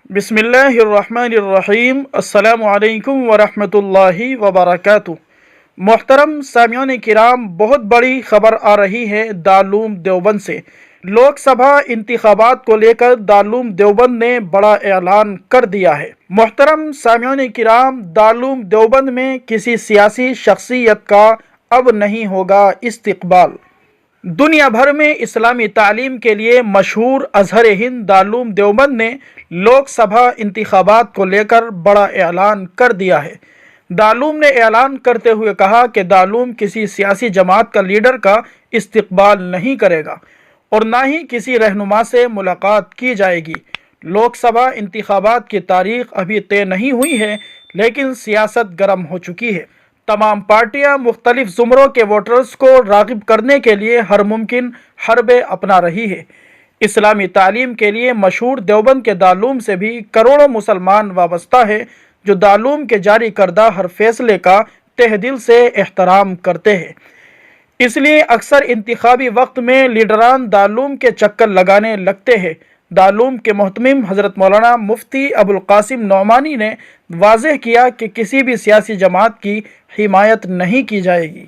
بسم اللہ الرحمن الرحیم۔ السلام علیکم ورحمۃ اللہ وبرکاتہ۔ محترم سامعین کرام، بہت بڑی خبر آ رہی ہے دارالعلوم دیوبند سے۔ لوک سبھا انتخابات کو لے کر دارالعلوم دیوبند نے بڑا اعلان کر دیا ہے۔ محترم سامعین کرام، دارالعلوم دیوبند میں کسی سیاسی شخصیت کا اب نہیں ہوگا استقبال۔ دنیا بھر میں اسلامی تعلیم کے لیے مشہور ازہر ہند دارالعلوم دیوبند نے لوک سبھا انتخابات کو لے کر بڑا اعلان کر دیا ہے۔ دارالعلوم نے اعلان کرتے ہوئے کہا کہ دارالعلوم کسی سیاسی جماعت کا لیڈر کا استقبال نہیں کرے گا اور نہ ہی کسی رہنما سے ملاقات کی جائے گی۔ لوک سبھا انتخابات کی تاریخ ابھی طے نہیں ہوئی ہے، لیکن سیاست گرم ہو چکی ہے۔ تمام پارٹیاں مختلف زمروں کے ووٹرز کو راغب کرنے کے لیے ہر ممکن حربے اپنا رہی ہے۔ اسلامی تعلیم کے لیے مشہور دیوبند کے دارالعلوم سے بھی کروڑوں مسلمان وابستہ ہیں، جو دارالعلوم کے جاری کردہ ہر فیصلے کا تہ دل سے احترام کرتے ہیں۔ اس لیے اکثر انتخابی وقت میں لیڈران دارالعلوم کے چکر لگانے لگتے ہیں۔ دارالعلوم کے محتمم حضرت مولانا مفتی ابوالقاسم نعمانی نے واضح کیا کہ کسی بھی سیاسی جماعت کی حمایت نہیں کی جائے گی۔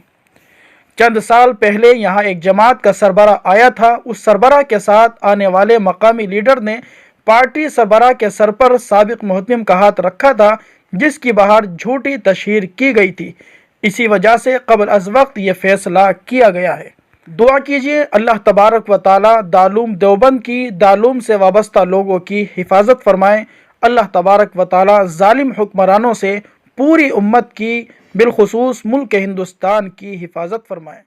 چند سال پہلے یہاں ایک جماعت کا سربراہ آیا تھا۔ اس سربراہ کے ساتھ آنے والے مقامی لیڈر نے پارٹی سربراہ کے سر پر سابق محتمم کا ہاتھ رکھا تھا، جس کی باہر جھوٹی تشہیر کی گئی تھی۔ اسی وجہ سے قبل از وقت یہ فیصلہ کیا گیا ہے۔ دعا کیجیے اللہ تبارک و تعالی دارالعلوم دیوبند کی، دارالعلوم سے وابستہ لوگوں کی حفاظت فرمائے۔ اللہ تبارک و تعالی ظالم حکمرانوں سے پوری امت کی، بالخصوص ملک ہندوستان کی حفاظت فرمائے۔